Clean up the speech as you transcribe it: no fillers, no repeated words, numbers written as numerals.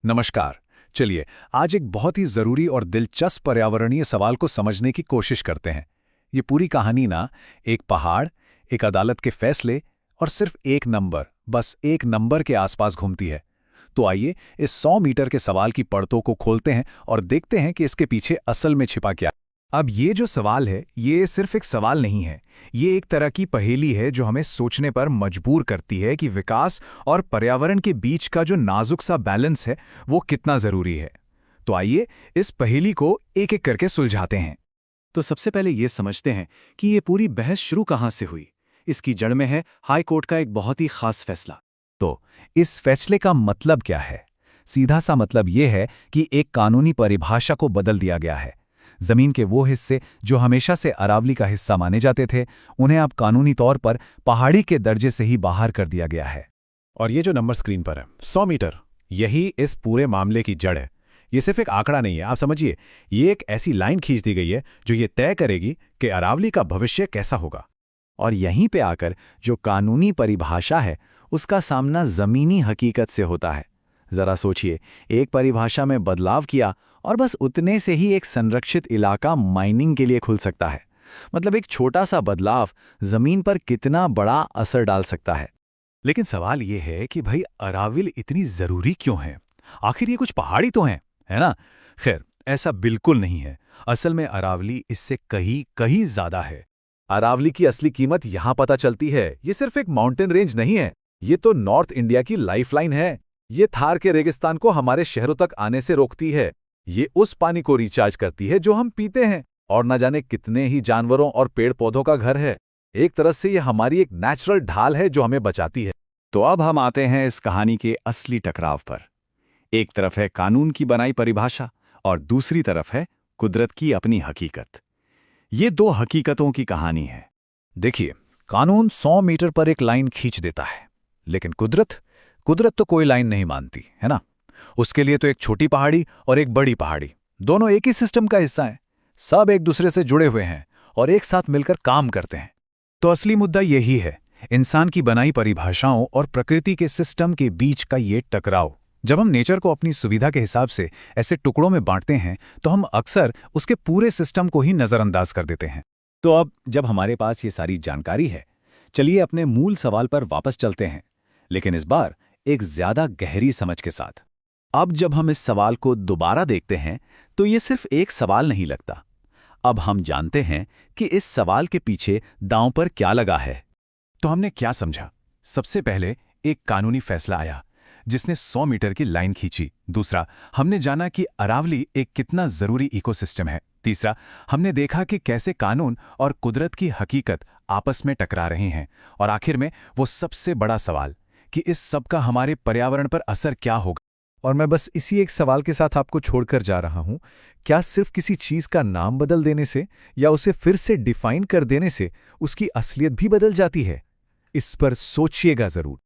नमस्कार। चलिए, आज एक बहुत ही ज़रूरी और दिलचस्प पर्यावरणीय सवाल को समझने की कोशिश करते हैं। ये पूरी कहानी ना एक पहाड़, एक अदालत के फैसले और सिर्फ एक नंबर, बस एक नंबर के आसपास घूमती है। तो आइए इस 100 मीटर के सवाल की परतों को खोलते हैं और देखते हैं कि इसके पीछे असल में छिपा क्या है। अब ये जो सवाल है, ये सिर्फ एक सवाल नहीं है। ये एक तरह की पहेली है जो हमें सोचने पर मजबूर करती है कि विकास और पर्यावरण के बीच का जो नाजुक सा बैलेंस है, वो कितना ज़रूरी है। तो आइए इस पहेली को एक-एक करके सुलझाते हैं। तो सबसे पहले ये समझते हैं कि ये पूरी बहस शुरू कहाँ से हुई। इसकी जड़ में है हाई कोर्ट का एक बहुत ही खास फैसला। तो इस फैसले का मतलब क्या है? सीधा सा मतलब ये है कि एक कानूनी परिभाषा को बदल दिया गया है। जमीन के वो हिस्से जो हमेशा से अरावली का हिस्सा माने जाते थे, उन्हें अब कानूनी तौर पर पहाड़ी के दर्जे से ही बाहर कर दिया गया है। और ये जो नंबर स्क्रीन पर है 100 मीटर, यही इस पूरे मामले की जड़ है। ये सिर्फ एक आंकड़ा नहीं है, आप समझिए, ये एक ऐसी लाइन खींच दी गई है जो ये तय करेगी कि अरावली का भविष्य कैसा होगा। और यहीं पे आकर जो कानूनी परिभाषा है, उसका सामना ज़मीनी हकीकत से होता है। ज़रा सोचिए, एक परिभाषा में बदलाव किया और बस उतने से ही एक संरक्षित इलाका माइनिंग के लिए खुल सकता है। मतलब एक छोटा सा बदलाव ज़मीन पर कितना बड़ा असर डाल सकता है। लेकिन सवाल ये है कि भाई अरावली इतनी ज़रूरी क्यों है? आखिर ये कुछ पहाड़ी तो हैं, है ना? खैर, ऐसा बिल्कुल नहीं है। असल में अरावली इससे कहीं कहीं ज़्यादा है। अरावली की असली कीमत यहाँ पता चलती है। ये सिर्फ एक माउंटेन रेंज नहीं है, ये तो नॉर्थ इंडिया की लाइफलाइन है। ये थार के रेगिस्तान को हमारे शहरों तक आने से रोकती है। ये उस पानी को रिचार्ज करती है जो हम पीते हैं, और न जाने कितने ही जानवरों और पेड़ पौधों का घर है। एक तरह से ये हमारी एक नेचुरल ढाल है जो हमें बचाती है। तो अब हम आते हैं इस कहानी के असली टकराव पर। एक तरफ है कानून की बनाई परिभाषा और दूसरी तरफ है कुदरत की अपनी हकीकत। ये दो हकीकतों की कहानी है। देखिए, कानून 100 मीटर पर एक लाइन खींच देता है, लेकिन कुदरत तो कोई लाइन नहीं मानती, है ना? उसके लिए तो एक छोटी पहाड़ी और एक बड़ी पहाड़ी, दोनों एक ही सिस्टम का हिस्सा हैं। सब एक दूसरे से जुड़े हुए हैं और एक साथ मिलकर काम करते हैं। तो असली मुद्दा यही है, इंसान की बनाई परिभाषाओं और प्रकृति के सिस्टम के बीच का ये टकराव। जब हम नेचर को अपनी सुविधा के हिसाब से ऐसे टुकड़ों में बांटते हैं, तो हम अक्सर उसके पूरे सिस्टम को ही नज़रअंदाज कर देते हैं। तो अब जब हमारे पास ये सारी जानकारी है, चलिए अपने मूल सवाल पर वापस चलते हैं, लेकिन इस बार एक ज्यादा गहरी समझ के साथ। अब जब हम इस सवाल को दोबारा देखते हैं, तो ये सिर्फ एक सवाल नहीं लगता। अब हम जानते हैं कि इस सवाल के पीछे दांव पर क्या लगा है। तो हमने क्या समझा? सबसे पहले एक कानूनी फैसला आया जिसने 100 मीटर की लाइन खींची। दूसरा, हमने जाना कि अरावली एक कितना जरूरी इकोसिस्टम है। तीसरा, हमने देखा कि कैसे कानून और कुदरत की हकीकत आपस में टकरा रहे हैं। और आखिर में वो सबसे बड़ा सवाल कि इस सब का हमारे पर्यावरण पर असर क्या होगा। और मैं बस इसी एक सवाल के साथ आपको छोड़कर जा रहा हूं, क्या सिर्फ किसी चीज का नाम बदल देने से या उसे फिर से डिफाइन कर देने से उसकी असलियत भी बदल जाती है? इस पर सोचिएगा जरूर।